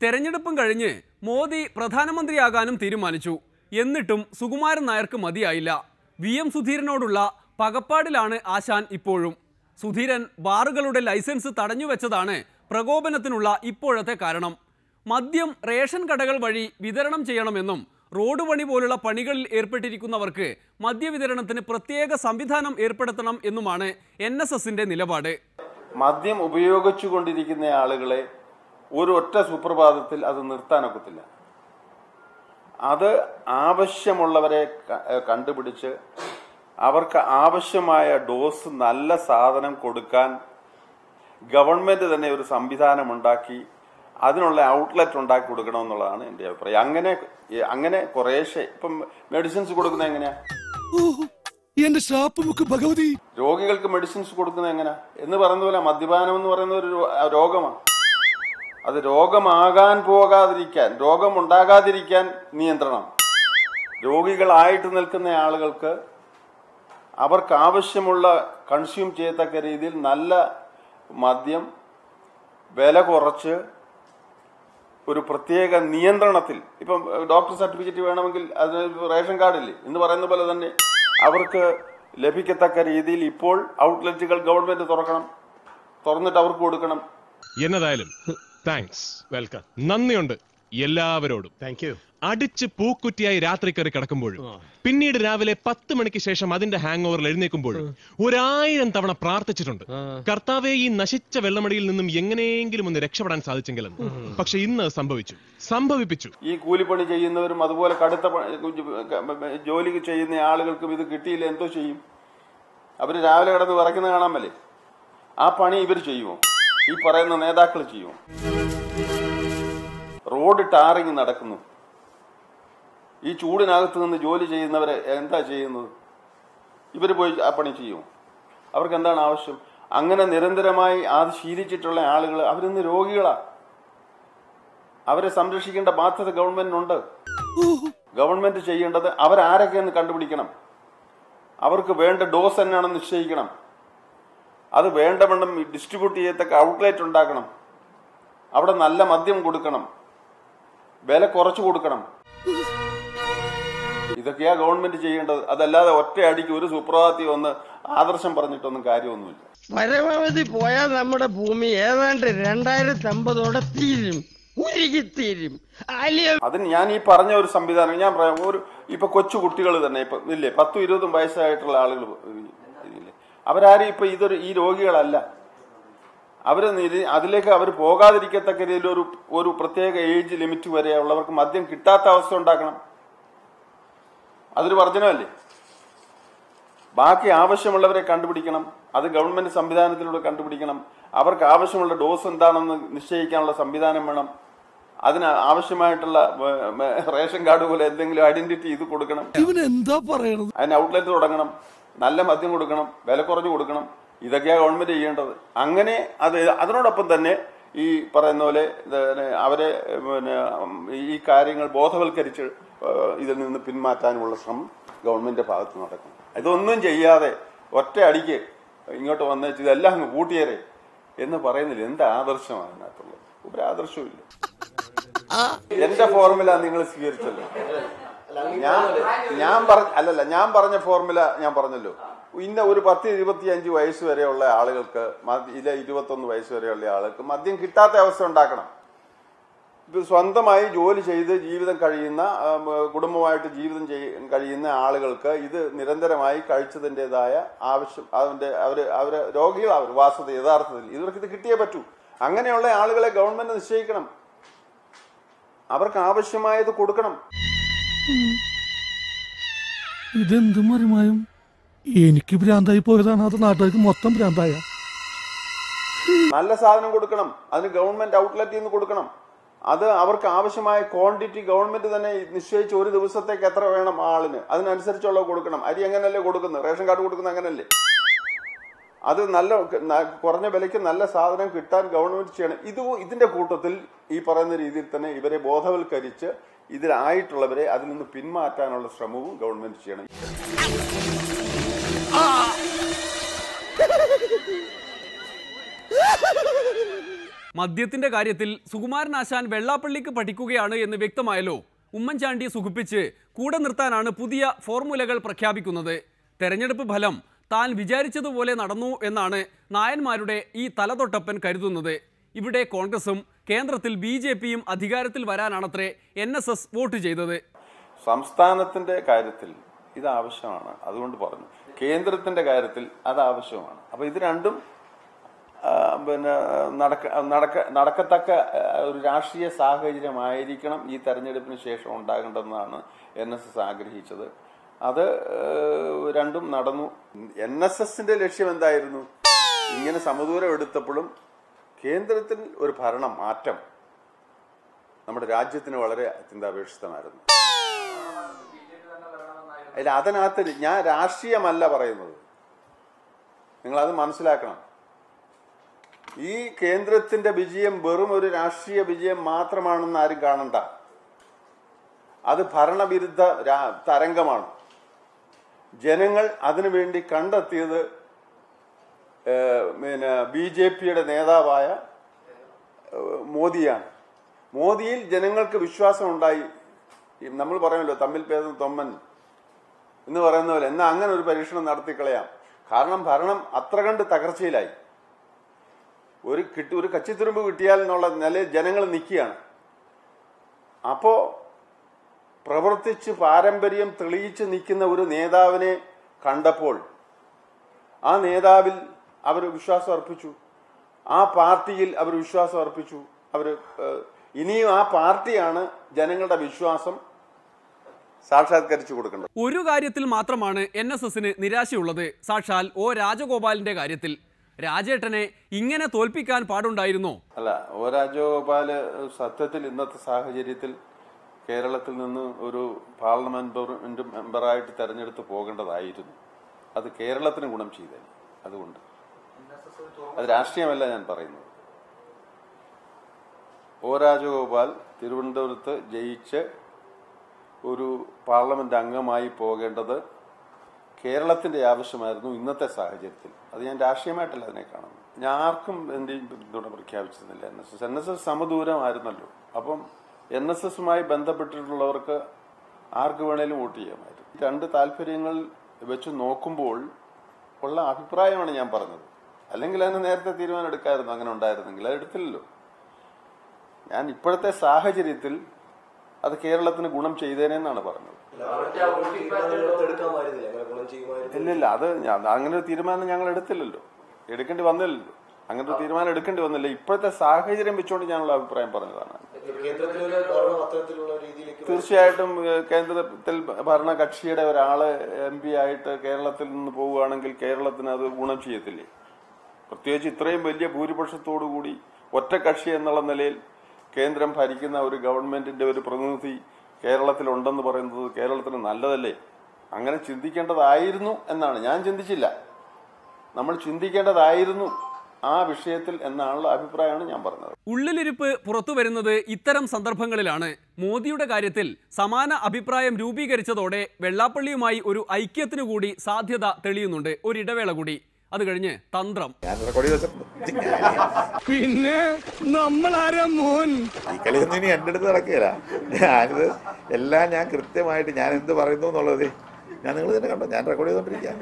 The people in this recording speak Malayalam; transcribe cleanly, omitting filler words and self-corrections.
തെരഞ്ഞെടുപ്പും കഴിഞ്ഞ് മോദി പ്രധാനമന്ത്രിയാകാനും തീരുമാനിച്ചു. എന്നിട്ടും സുകുമാരൻ നായർക്ക് മതിയായില്ല. VM സുധീരനോടുള്ള പകപ്പാടിലാണ് ആശാൻ ഇപ്പോഴും. സുധീരൻ ബാറുകളുടെ ലൈസൻസ് തടഞ്ഞുവെച്ചതാണ് പ്രകോപനത്തിനുള്ള ഇപ്പോഴത്തെ കാരണം. മദ്യം റേഷൻ കടകൾ വഴി വിതരണം ചെയ്യണമെന്നും റോഡ് പണി പോലുള്ള പണികളിൽ ഏർപ്പെട്ടിരിക്കുന്നവർക്ക് മദ്യവിതരണത്തിന് പ്രത്യേക സംവിധാനം ഏർപ്പെടുത്തണം എന്നുമാണ് NSSന്റെ നിലപാട്. മദ്യം ഉപയോഗിച്ചുകൊണ്ടിരിക്കുന്ന ആളുകളെ ഒരു ഒറ്റ സുപ്രഭാതത്തിൽ അത് നിർത്താനൊക്കത്തില്ല. അത് ആവശ്യമുള്ളവരെ കണ്ടുപിടിച്ച് അവർക്ക് ആവശ്യമായ ഡോസ് നല്ല സാധനം കൊടുക്കാൻ ഗവൺമെന്റ് തന്നെ ഒരു സംവിധാനം ഉണ്ടാക്കി അതിനുള്ള ഔട്ട്ലെറ്റ് ഉണ്ടാക്കി കൊടുക്കണമെന്നുള്ളതാണ് എൻ്റെ അഭിപ്രായം. അങ്ങനെ കുറേശ്ശെ ഇപ്പം മെഡിസിൻസ് കൊടുക്കുന്നത് എങ്ങനെയാ? രോഗികൾക്ക് മെഡിസിൻസ് കൊടുക്കുന്നത് എങ്ങനെയാ എന്ന് പറയുന്ന പോലെ മദ്യപാനം എന്ന് പറയുന്ന ഒരു രോഗമാണ്. അത് രോഗമാകാൻ പോകാതിരിക്കാൻ, രോഗമുണ്ടാകാതിരിക്കാൻ നിയന്ത്രണം. രോഗികളായിട്ട് നിൽക്കുന്ന ആളുകൾക്ക് അവർക്ക് ആവശ്യമുള്ള കൺസ്യൂം ചെയ്യത്തക്ക രീതിയിൽ നല്ല മദ്യം വില കുറച്ച് ഒരു പ്രത്യേക നിയന്ത്രണത്തിൽ, ഇപ്പം ഡോക്ടർ സർട്ടിഫിക്കറ്റ് വേണമെങ്കിൽ അത് റേഷൻ കാർഡില്ലേ എന്ന് പറയുന്ന പോലെ തന്നെ അവർക്ക് ലഭിക്കത്തക്ക രീതിയിൽ ഇപ്പോൾ ഔട്ട്ലെറ്റുകൾ ഗവൺമെന്റ് തുറന്നിട്ട് അവർക്ക് കൊടുക്കണം. എന്നതായാലും താങ്ക്സ്, വെൽക്കം, നന്ദിയുണ്ട് എല്ലാവരോടും. Thank you. അടിച്ച് പൂക്കുറ്റിയായി രാത്രി കയറി കിടക്കുമ്പോഴും പിന്നീട് രാവിലെ 10 മണിക്ക് ശേഷം അതിന്റെ ഹാങ് ഓവറിൽ എഴുന്നേൽക്കുമ്പോഴും 1000 തവണ പ്രാർത്ഥിച്ചിട്ടുണ്ട്, കർത്താവെ ഈ നശിച്ച വെള്ളമടിയിൽ നിന്നും എങ്ങനെയെങ്കിലും ഒന്ന് രക്ഷപ്പെടാൻ സാധിച്ചെങ്കിലും. പക്ഷെ ഇന്ന് സംഭവിപ്പിച്ചു. ഈ കൂലിപ്പണി ചെയ്യുന്നവരും അതുപോലെ കടുത്ത ജോലി ചെയ്യുന്ന ആളുകൾക്കും ഇത് കിട്ടിയില്ല, എന്തോ ചെയ്യും? അവര് രാവിലെ കിടന്ന് വിറയ്ക്കുന്ന കാണാമല്ലേ? ആ പണി ഇവർ ചെയ്യുമോ? ഈ പറയുന്ന നേതാക്കൾ ചെയ്യുമോ? റോഡ് ടാറിങ് നടക്കുന്നു. ഈ ചൂടിനകത്ത് നിന്ന് ജോലി ചെയ്യുന്നവരെ എന്താ ചെയ്യുന്നത്? ഇവർ പോയി ആ പണി ചെയ്യുമോ? അവർക്ക് എന്താണ് ആവശ്യം? അങ്ങനെ നിരന്തരമായി അത് ശീലിച്ചിട്ടുള്ള ആളുകൾ അവരിന്ന് രോഗികളാ. അവരെ സംരക്ഷിക്കേണ്ട ബാധ്യത ഗവൺമെന്റിനുണ്ട്. ഗവൺമെന്റ് ചെയ്യേണ്ടത് അവരാരൊക്കെയെന്ന് കണ്ടുപിടിക്കണം. അവർക്ക് വേണ്ട ഡോസ് എന്നാണെന്ന് നിശ്ചയിക്കണം. അത് വേണ്ടവണ്ണം ഡിസ്ട്രിബ്യൂട്ട് ചെയ്യത്തക്ക ഔട്ട്ലെറ്റ് ഉണ്ടാക്കണം. അവിടെ നല്ല മദ്യം കൊടുക്കണം, വില കുറച്ചു കൊടുക്കണം. ഇതൊക്കെയാ ഗവൺമെന്റ് ചെയ്യേണ്ടത്. അതല്ലാതെ ഒറ്റയടിക്ക് ഒരു സുപ്രഭാതത്തിൽ വന്ന് ആദർശം പറഞ്ഞിട്ടൊന്നും കാര്യമൊന്നുമില്ല. പരമാവധി പോയാൽ നമ്മുടെ ഭൂമി ഏതാണ്ട് 2050 തീരും. അതിന് ഞാൻ ഈ പറഞ്ഞ ഒരു സംവിധാനം ഞാൻ പറയാം. ഇപ്പൊ കൊച്ചു കുട്ടികൾ തന്നെ ഇപ്പൊ ഇല്ലേ, 10-20 വയസ്സായിട്ടുള്ള ആളുകൾ ഇല്ലേ, അവരാരും ഇപ്പൊ ഈ രോഗികളല്ല. അതിലേക്ക് അവർ പോകാതിരിക്കത്തക്ക രീതിയിൽ ഒരു പ്രത്യേക ഏജ് ലിമിറ്റ് വരെ ഉള്ളവർക്ക് മദ്യം കിട്ടാത്ത അവസ്ഥ ഉണ്ടാക്കണം. അതൊരു വർജനമല്ലേ? ബാക്കി ആവശ്യമുള്ളവരെ കണ്ടുപിടിക്കണം. അത് ഗവൺമെന്റ് സംവിധാനത്തിലൂടെ കണ്ടുപിടിക്കണം. അവർക്ക് ആവശ്യമുള്ള ഡോസ് എന്താണെന്ന് നിശ്ചയിക്കാനുള്ള സംവിധാനം വേണം. അതിന് ആവശ്യമായിട്ടുള്ള റേഷൻ കാർഡ് പോലെ എന്തെങ്കിലും ഐഡന്റിറ്റി ഇത് കൊടുക്കണം. അതിന് ഔട്ട്ലെറ്റ് തുടങ്ങണം, നല്ല മദ്യം കൊടുക്കണം, വില കുറഞ്ഞു കൊടുക്കണം. ഇതൊക്കെയാണ് ഗവൺമെന്റ് ചെയ്യേണ്ടത്. അങ്ങനെ അതിനോടൊപ്പം തന്നെ ഈ പറയുന്ന പോലെ അവരെ ഈ കാര്യങ്ങൾ ബോധവൽക്കരിച്ച് ഇതിൽ നിന്ന് പിന്മാറ്റാനുമുള്ള ശ്രമം ഗവൺമെന്റിന്റെ ഭാഗത്ത് നടക്കണം. ഇതൊന്നും ചെയ്യാതെ ഒറ്റ അടിക്ക് ഇങ്ങോട്ട് വന്നേച്ച് ഇതെല്ലാം അങ്ങ് കൂട്ടിയേരെ എന്ന് പറയുന്നില്ല. എന്ത് ആദർശമാണ് അതിനകത്തുള്ളത്? ഒരു ആദർശവും ഇല്ല. എന്റെ ഫോർമുല നിങ്ങൾ സ്വീകരിച്ചല്ലോ. ഞാൻ പറഞ്ഞ ഫോർമുല ഞാൻ പറഞ്ഞല്ലോ. ഇന്ന ഒരു 10-25 വയസ്സ് വരെയുള്ള ആളുകൾക്ക്, 21 വയസ്സ് വരെയുള്ള ആളുകൾക്ക് മദ്യം കിട്ടാത്ത അവസ്ഥ ഉണ്ടാക്കണം. സ്വന്തമായി ജോലി ചെയ്ത് ജീവിതം കഴിയുന്ന, കുടുംബമായിട്ട് ജീവിതം കഴിയുന്ന ആളുകൾക്ക് ഇത് നിരന്തരമായി കഴിച്ചതിൻ്റെതായ ആവശ്യം, അവര് രോഗികളാവും വാസ്തവ യഥാർത്ഥത്തിൽ. ഇവർക്ക് ഇത് കിട്ടിയേ പറ്റൂ. അങ്ങനെയുള്ള ആളുകളെ ഗവൺമെന്റ് നിശ്ചയിക്കണം. അവർക്ക് ആവശ്യമായത് കൊടുക്കണം. ഇതെന്ത് മറിമായും എനിക്ക് ഭ്രാന്തായി പോയതാണ്, അത് നാട്ടുകാർക്ക് മൊത്തം ഭ്രാന്തായ. നല്ല സാധനം കൊടുക്കണം. അതിന് ഗവൺമെന്റ് ഔട്ട്ലെറ്റിൽ നിന്ന് കൊടുക്കണം. അത് അവർക്ക് ആവശ്യമായ ക്വാണ്ടിറ്റി ഗവൺമെന്റ് തന്നെ നിശ്ചയിച്ച് ഒരു ദിവസത്തേക്ക് എത്ര വേണം ആളിന്, അതിനനുസരിച്ചുള്ള കൊടുക്കണം. അരി എങ്ങനെയല്ലേ കൊടുക്കുന്നത്? റേഷൻ കാർഡ് കൊടുക്കുന്നത് അങ്ങനല്ലേ? അത് നല്ല കുറഞ്ഞ വിലയ്ക്ക് നല്ല സാധനം കിട്ടാൻ ഗവൺമെന്റ് ചെയ്യണം. ഇതിന്റെ കൂട്ടത്തിൽ ഈ പറയുന്ന രീതിയിൽ തന്നെ ഇവരെ ബോധവൽക്കരിച്ച് ഇതിലായിട്ടുള്ളവരെ അതിൽ നിന്ന് പിന്മാറ്റാനുള്ള ശ്രമവും ഗവൺമെന്റ് ചെയ്യണം. മദ്യത്തിന്റെ കാര്യത്തിൽ സുകുമാരൻ ആശാൻ വെള്ളാപ്പള്ളിക്ക് പഠിക്കുകയാണ് എന്ന് വ്യക്തമായല്ലോ. ഉമ്മൻചാണ്ടിയെ സുഖിപ്പിച്ച് കൂടെ നിർത്താനാണ് പുതിയ ഫോർമുലകൾ പ്രഖ്യാപിക്കുന്നത്. തെരഞ്ഞെടുപ്പ് ഫലം താൻ വിചാരിച്ചതുപോലെ നടന്നു എന്നാണ് നായന്മാരുടെ ഈ തലതൊട്ടപ്പൻ കരുതുന്നത്. ഇവിടെ കോൺഗ്രസും കേന്ദ്രത്തിൽ BJPയും അധികാരത്തിൽ വരാനാണത്രേ NSS വോട്ട് ചെയ്തത്. സംസ്ഥാനത്തിന്റെ കാര്യത്തിൽ ഇത് ആവശ്യമാണ്, അതുകൊണ്ട് പറഞ്ഞു. കേന്ദ്രത്തിന്റെ കാര്യത്തിൽ അത് ആവശ്യമാണ്. അപ്പൊ ഇത് രണ്ടും പിന്നെ നടക്കത്തക്ക ഒരു രാഷ്ട്രീയ സാഹചര്യമായിരിക്കണം ഈ തെരഞ്ഞെടുപ്പിന് ശേഷം ഉണ്ടാകേണ്ടതെന്നാണ് NSS ആഗ്രഹിച്ചത്. അത് രണ്ടും നടന്നു. NSSന്റെ ലക്ഷ്യം എന്തായിരുന്നു? ഇങ്ങനെ സമദൂരം എടുത്തപ്പോഴും കേന്ദ്രത്തിൽ ഒരു ഭരണം മാറ്റം നമ്മുടെ രാജ്യത്തിന് വളരെ അത്യന്താപേക്ഷിതമായിരുന്നു. അല്ല, അതിനകത്ത് ഞാൻ രാഷ്ട്രീയമല്ല പറയുന്നത്, നിങ്ങളത് മനസ്സിലാക്കണം. ഈ കേന്ദ്രത്തിന്റെ വിജയം വെറും ഒരു രാഷ്ട്രീയ വിജയം മാത്രമാണെന്ന് ആരും കാണണ്ട. അത് ഭരണവിരുദ്ധ തരംഗമാണ്. ജനങ്ങൾ അതിനുവേണ്ടി കണ്ടെത്തിയത് BJPയുടെ നേതാവായ മോദിയാണ്. മോദിയിൽ ജനങ്ങൾക്ക് വിശ്വാസം ഉണ്ടായി. നമ്മൾ പറയുമല്ലോ, തമ്മിൽ പേദം തൊമ്മൻ എന്ന് പറയുന്ന പോലെ. എന്നാൽ അങ്ങനെ ഒരു പരീക്ഷണം നടത്തിക്കളയാം. കാരണം ഭരണം അത്ര കണ്ട് തകർച്ചയിലായി. ഒരു കച്ചിത്തുരുമ്പ് കിട്ടിയാൽ എന്നുള്ള നിലയിൽ ജനങ്ങൾ നിൽക്കുകയാണ്. അപ്പോ പ്രവർത്തിച്ച് പാരമ്പര്യം തെളിയിച്ച് നിൽക്കുന്ന ഒരു നേതാവിനെ കണ്ടപ്പോൾ ആ നേതാവിൽ അവർ വിശ്വാസം അർപ്പിച്ചു, ആ പാർട്ടിയിൽ അവർ വിശ്വാസം അർപ്പിച്ചു. ഇനിയും ആ പാർട്ടിയാണ് ജനങ്ങളുടെ വിശ്വാസം സാക്ഷാത്കരിച്ചു കൊടുക്കേണ്ടത്. ഒരു കാര്യത്തിൽ മാത്രമാണ് NSSന് നിരാശയുള്ളത്. സാക്ഷാൽ O രാജഗോപാലിന്റെ കാര്യത്തിൽ. രാജേട്ടനെ ഇങ്ങനെ തോൽപ്പിക്കാൻ പാടുണ്ടായിരുന്നോ? അല്ല, O രാജഗോപാല് സത്യത്തിൽ ഇന്നത്തെ സാഹചര്യത്തിൽ കേരളത്തിൽ നിന്ന് ഒരു പാർലമെന്റ് മെമ്പറായിട്ട് തെരഞ്ഞെടുത്ത് പോകേണ്ടതായിരുന്നു. അത് കേരളത്തിന് ഗുണം ചെയ്തേ. അതുകൊണ്ട് അത് രാഷ്ട്രീയമല്ല ഞാൻ പറയുന്നത്. O രാജഗോപാൽ തിരുവനന്തപുരത്ത് ജയിച്ച് ഒരു പാർലമെന്റ് അംഗമായി പോകേണ്ടത് കേരളത്തിന്റെ ആവശ്യമായിരുന്നു ഇന്നത്തെ സാഹചര്യത്തിൽ. അത് ഞാൻ രാഷ്ട്രീയമായിട്ടല്ല അതിനെ കാണുന്നു. ഞാൻ ആർക്കും എന്റെയും പിന്തുണ പ്രഖ്യാപിച്ചിരുന്നില്ല. NSS സമദൂരമായിരുന്നല്ലോ. അപ്പം NSSുമായി ബന്ധപ്പെട്ടിട്ടുള്ളവർക്ക് ആർക്ക് വേണേലും വോട്ട് ചെയ്യാമായിരുന്നു. രണ്ട് താല്പര്യങ്ങൾ വെച്ച് നോക്കുമ്പോൾ ഉള്ള അഭിപ്രായമാണ് ഞാൻ പറഞ്ഞത്. അല്ലെങ്കിൽ അതിന് നേരത്തെ തീരുമാനം എടുക്കാമായിരുന്നു. അങ്ങനെ ഉണ്ടായിരുന്നെങ്കിൽ അത് എടുത്തില്ലല്ലോ. ഞാൻ ഇപ്പോഴത്തെ സാഹചര്യത്തിൽ അത് കേരളത്തിന് ഗുണം ചെയ്തേനെന്നാണ് പറഞ്ഞത്. ഇല്ലില്ല, അത് അങ്ങനെ ഒരു തീരുമാനം ഞങ്ങൾ എടുത്തില്ലല്ലോ, എടുക്കേണ്ടി വന്നില്ലല്ലോ. അങ്ങനെ ഒരു തീരുമാനം എടുക്കേണ്ടി വന്നില്ല. ഇപ്പോഴത്തെ സാഹചര്യം വെച്ചുകൊണ്ട് ഞാനുള്ള അഭിപ്രായം പറഞ്ഞതാണ്. തീർച്ചയായിട്ടും കേന്ദ്രത്തിൽ ഭരണകക്ഷിയുടെ ഒരാള് MP ആയിട്ട് കേരളത്തിൽ നിന്ന് പോവുകയാണെങ്കിൽ കേരളത്തിന് അത് ഗുണം ചെയ്യത്തില്ലേ? പ്രത്യേകിച്ച് ഇത്രയും വലിയ ഭൂരിപക്ഷത്തോടുകൂടി ഒറ്റ കക്ഷി എന്നുള്ള നിലയിൽ കേന്ദ്രം ഭരിക്കുന്ന ഒരു ഗവൺമെന്റിന്റെ ഒരു പ്രതിനിധി കേരളത്തിലുണ്ടെന്ന് പറയുന്നത് കേരളത്തിന് നല്ലതല്ലേ? അങ്ങനെ ചിന്തിക്കേണ്ടതായിരുന്നു എന്നാണ്. ഞാൻ ചിന്തിച്ചില്ല, നമ്മൾ ചിന്തിക്കേണ്ടതായിരുന്നു ആ വിഷയത്തിൽ എന്നാണുള്ള അഭിപ്രായമാണ് ഞാൻ പറഞ്ഞത്. ഉള്ളിലിരിപ്പ് പുറത്തു വരുന്നത് ഇത്തരം സന്ദർഭങ്ങളിലാണ്. മോദിയുടെ കാര്യത്തിൽ സമാന അഭിപ്രായം രൂപീകരിച്ചതോടെ വെള്ളാപ്പള്ളിയുമായി ഒരു ഐക്യത്തിനു കൂടി സാധ്യത തെളിയുന്നുണ്ട്. ഒരിടവേള കൂടി, അത് കഴിഞ്ഞ് തന്ത്രം. പിന്നെ നമ്മളാരാ മോൻ? ഈ കളിയൊന്നും ഇനി എൻ്റെ അടുത്ത് നടക്കുകയില്ല. ഞാനിത് എല്ലാം ഞാൻ കൃത്യമായിട്ട് ഞാൻ എന്ത് പറയുന്നു എന്നുള്ളത് ഞാൻ നിങ്ങൾ തന്നെ കണ്ടോ, ഞാൻ റെക്കോർഡ് ചെയ്തോണ്ടിരിക്കാം.